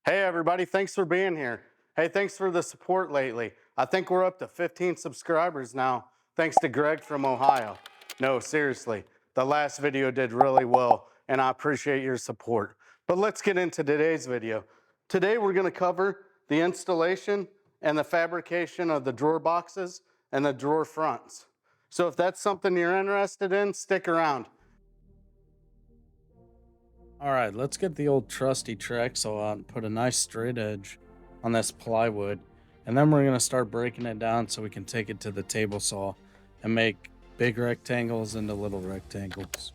Hey everybody, thanks for being here. Hey, thanks for the support lately. I think we're up to 15 subscribers now, thanks to Greg from Ohio. No, seriously, the last video did really well, and I appreciate your support. But let's get into today's video. Today we're gonna cover the installation and the fabrication of the drawer boxes and the drawer fronts. So if that's something you're interested in, stick around. All right, let's get the old trusty Trex saw out and put a nice straight edge on this plywood. And then we're gonna start breaking it down so we can take it to the table saw and make big rectangles into little rectangles.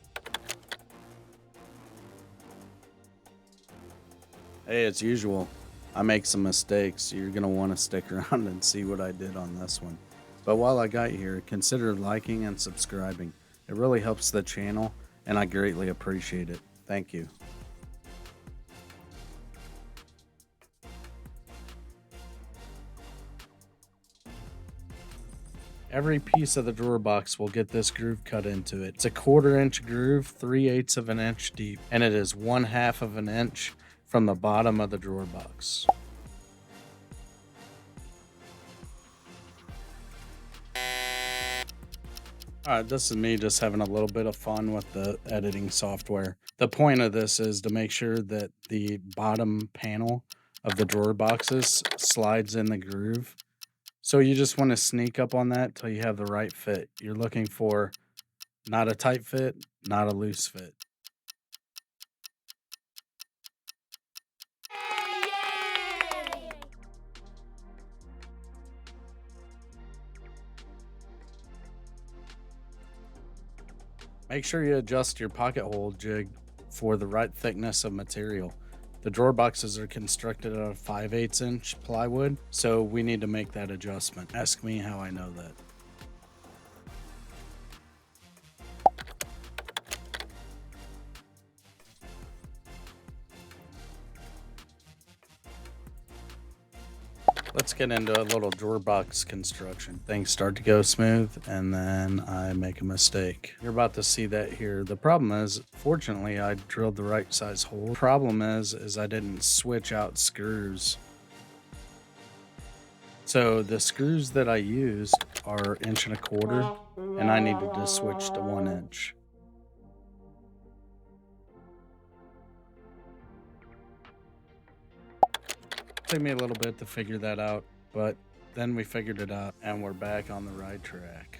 Hey, as usual, I make some mistakes. You're gonna wanna stick around and see what I did on this one. But while I got here, consider liking and subscribing. It really helps the channel and I greatly appreciate it. Thank you. Every piece of the drawer box will get this groove cut into it. It's a 1/4 inch groove, 3/8 of an inch deep, and it is 1/2 of an inch from the bottom of the drawer box. Alright, this is me just having a little bit of fun with the editing software. The point of this is to make sure that the bottom panel of the drawer boxes slides in the groove. So you just want to sneak up on that till you have the right fit. You're looking for not a tight fit, not a loose fit. Make sure you adjust your pocket hole jig for the right thickness of material. The drawer boxes are constructed out of 5/8 inch plywood, so we need to make that adjustment. Ask me how I know that. Let's get into a little drawer box construction. Things start to go smooth and then I make a mistake. You're about to see that here. The problem is, fortunately, I drilled the right size hole. Problem is I didn't switch out screws. So the screws that I used are 1.25 inches and I needed to switch to 1 inch. Took me a little bit to figure that out, but then we figured it out and we're back on the right track.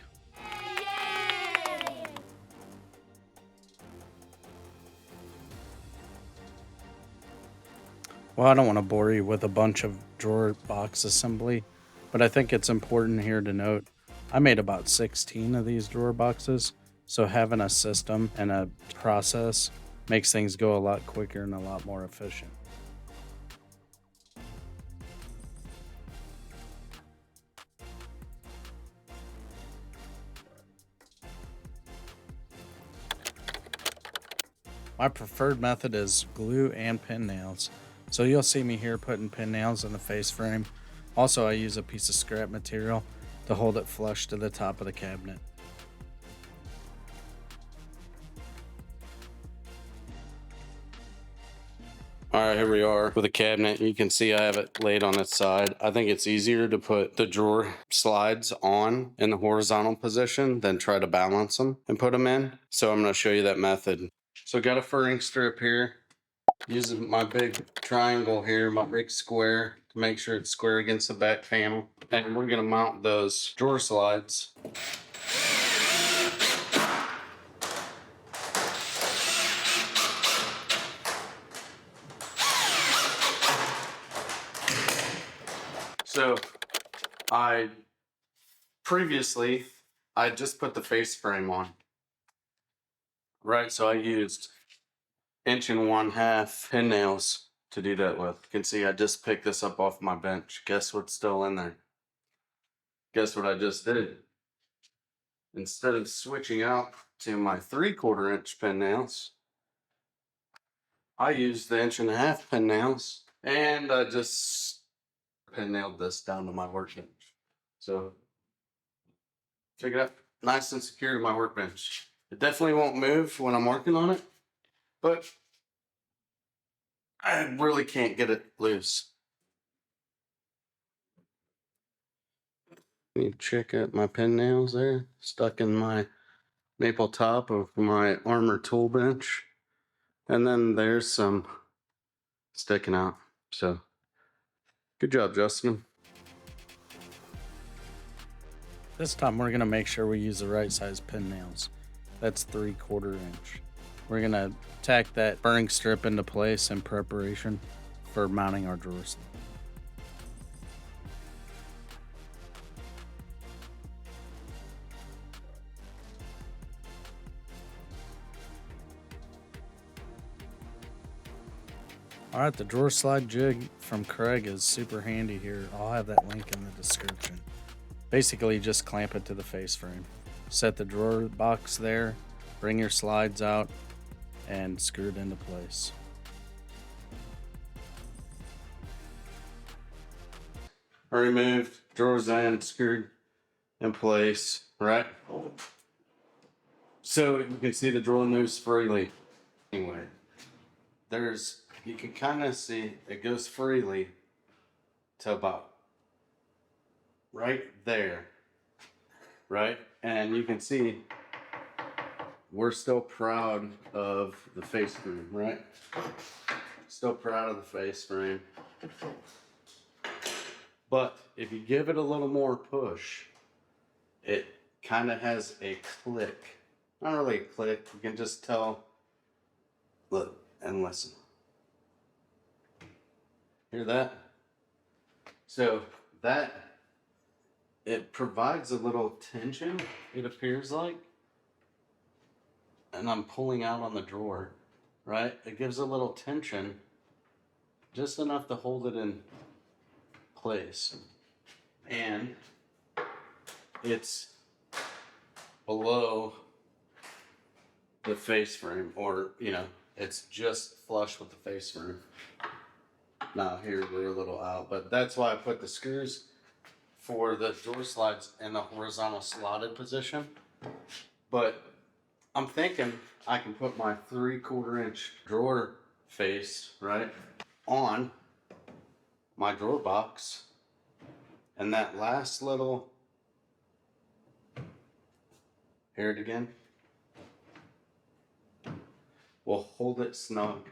Well, I don't want to bore you with a bunch of drawer box assembly, but I think it's important here to note I made about 16 of these drawer boxes, so having a system and a process makes things go a lot quicker and a lot more efficient. My preferred method is glue and pin nails. So you'll see me here putting pin nails in the face frame. Also, I use a piece of scrap material to hold it flush to the top of the cabinet. All right, here we are with a cabinet. You can see I have it laid on its side. I think it's easier to put the drawer slides on in the horizontal position than try to balance them and put them in. So I'm going to show you that method. So got a furring strip here. Using my big triangle here, my big square, to make sure it's square against the back panel. And we're going to mount those drawer slides. So previously I just put the face frame on. Right, so I used 1.5 inch pin nails to do that with. You can see I just picked this up off my bench. Guess what's still in there? Guess what I just did? Instead of switching out to my 3/4 inch pin nails, I used the 1.5 inch pin nails and I just pin nailed this down to my workbench. So check it out, nice and secure to my workbench. It definitely won't move when I'm working on it, but I really can't get it loose. You check out my pin nails there, stuck in my maple top of my armor tool bench. And then there's some sticking out. So good job, Justin. This time we're gonna make sure we use the right size pin nails. That's 3/4 inch. We're gonna tack that burring strip into place in preparation for mounting our drawer slide. All right, the drawer slide jig from Craig is super handy here. I'll have that link in the description. Basically, just clamp it to the face frame. Set the drawer box there, bring your slides out, and screw it into place. I removed drawers in, screwed in place, right? So you can see the drawer moves freely. Anyway, you can kind of see it goes freely to about right there, right? And you can see we're still proud of the face frame, right? Still proud of the face frame. But if you give it a little more push, it kind of has a click. Not really a click, you can just tell. Look and listen. Hear that? So it provides a little tension, it appears like. And I'm pulling out on the drawer, right? It gives a little tension, just enough to hold it in place. And it's below the face frame, or, it's just flush with the face frame. Now here we're a little out, but that's why I put the screws for the drawer slides in the horizontal slotted position. But I'm thinking I can put my 3/4 inch drawer face, right, on my drawer box, and that last little, hear it again, will hold it snug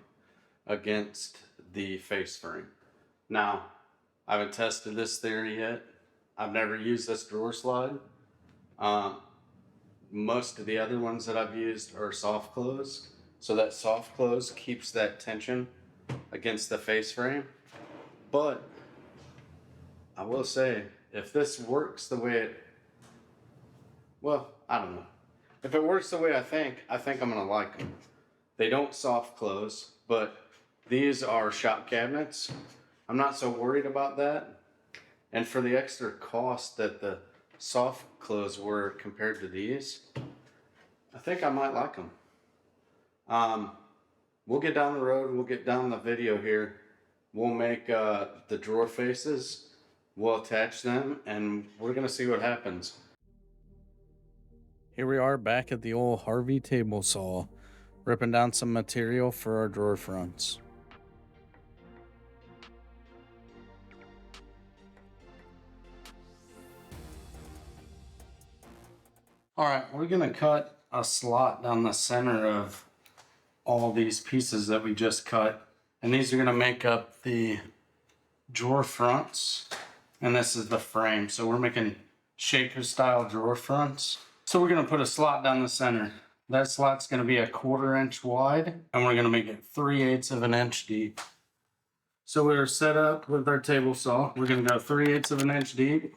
against the face frame. Now, I haven't tested this theory yet. I've never used this drawer slide. Most of the other ones that I've used are soft close. So that soft close keeps that tension against the face frame. But I will say, if this works the way I don't know. If it works the way I think I'm gonna like them. They don't soft close, but these are shop cabinets. I'm not so worried about that. And for the extra cost that the soft close were compared to these, I think I might like them. We'll get down the road, we'll get down the video here. We'll make the drawer faces, we'll attach them, and we're gonna see what happens. Here we are back at the old Harvey table saw, ripping down some material for our drawer fronts. All right, we're gonna cut a slot down the center of all these pieces that we just cut. And these are gonna make up the drawer fronts. And this is the frame. So we're making shaker style drawer fronts. So we're gonna put a slot down the center. That slot's gonna be 1/4 inch wide, and we're gonna make it 3/8 of an inch deep. So we're set up with our table saw. We're gonna go 3/8 of an inch deep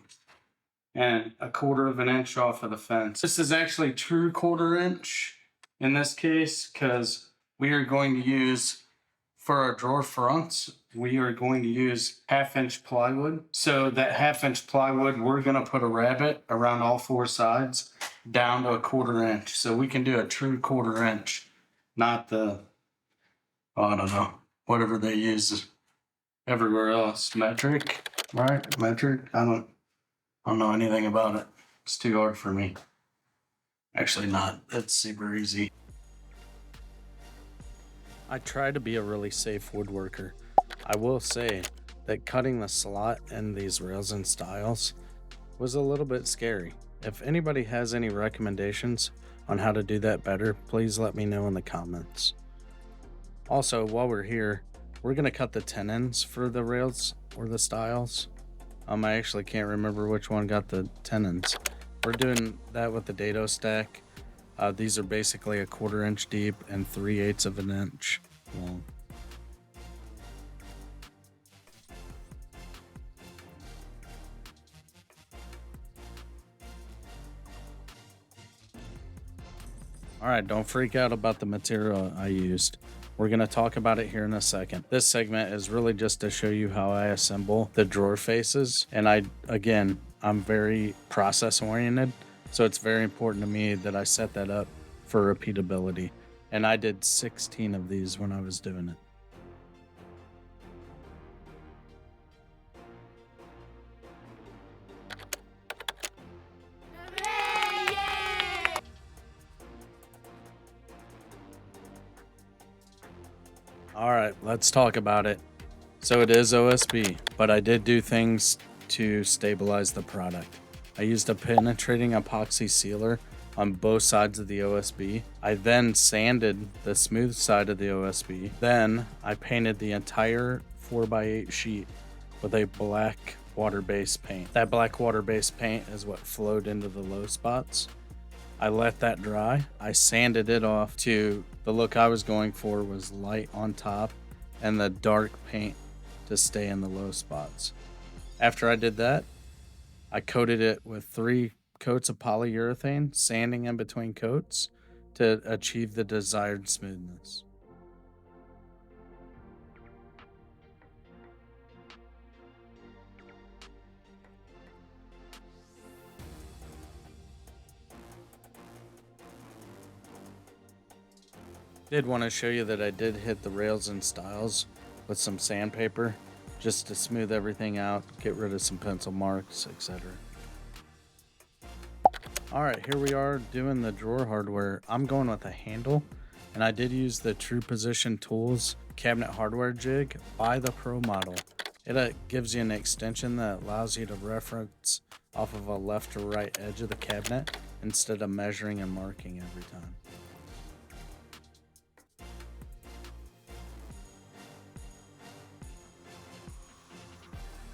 and 1/4 of an inch off of the fence. This is actually true 1/4 inch in this case, because we are going to use, for our drawer fronts, we are going to use 1/2 inch plywood. So that 1/2 inch plywood, we're gonna put a rabbet around all 4 sides down to 1/4 inch. So we can do a true 1/4 inch, not the, I don't know, whatever they use everywhere else. Metric, right? Metric? I don't know anything about it. It's too hard for me. Actually not. It's super easy. I try to be a really safe woodworker. I will say that cutting the slot in these rails and stiles was a little bit scary. If anybody has any recommendations on how to do that better, please let me know in the comments. Also, while we're here, we're going to cut the tenons for the rails or the stiles. I actually can't remember which one got the tenons. We're doing that with the dado stack. These are basically a 1/4 inch deep and 3/8 of an inch long. Alright, don't freak out about the material I used. We're going to talk about it here in a second. This segment is really just to show you how I assemble the drawer faces. And I'm very process oriented. So it's very important to me that I set that up for repeatability. And I did 16 of these when I was doing it. All right, let's talk about it. So it is OSB, but I did do things to stabilize the product. I used a penetrating epoxy sealer on both sides of the OSB. I then sanded the smooth side of the OSB. Then I painted the entire 4x8 sheet with a black water-based paint. That black water-based paint is what flowed into the low spots. I let that dry. I sanded it off to the look I was going for was light on top and the dark paint to stay in the low spots. After I did that, I coated it with 3 coats of polyurethane, sanding in between coats to achieve the desired smoothness. Did want to show you that I did hit the rails and stiles with some sandpaper just to smooth everything out, get rid of some pencil marks, etc. All right, here we are doing the drawer hardware. I'm going with a handle, and I did use the True Position Tools cabinet hardware jig by the Pro model. It gives you an extension that allows you to reference off of a left or right edge of the cabinet instead of measuring and marking every time.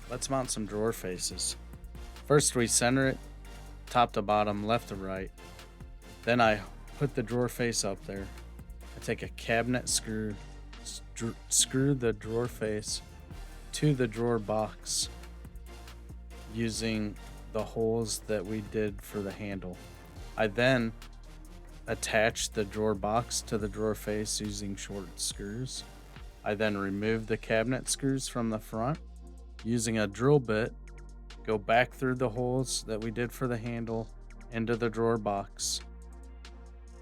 Let's mount some drawer faces. First we center it top to bottom, left to right. Then I put the drawer face up there. I take a cabinet screw the drawer face to the drawer box using the holes that we did for the handle. I then attach the drawer box to the drawer face using short screws. I then remove the cabinet screws from the front using a drill bit, go back through the holes that we did for the handle into the drawer box.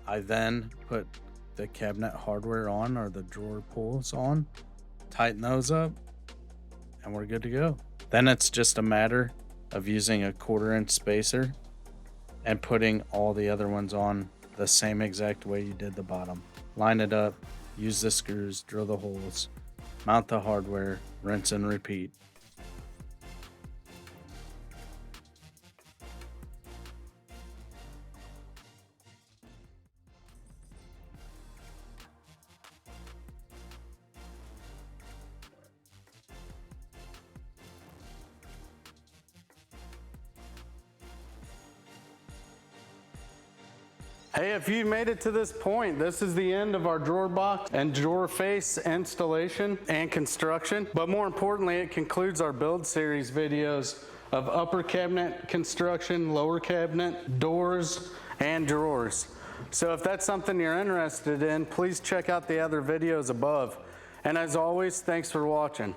I then put the cabinet hardware on, or the drawer pulls on, tighten those up, and we're good to go. Then it's just a matter of using a 1/4 inch spacer and putting all the other ones on the same exact way you did the bottom. Line it up, use the screws, drill the holes, mount the hardware, rinse and repeat. Hey, if you made it to this point, this is the end of our drawer box and drawer face installation and construction. But more importantly, it concludes our build series videos of upper cabinet construction, lower cabinet, doors, and drawers. So if that's something you're interested in, please check out the other videos above. And as always, thanks for watching.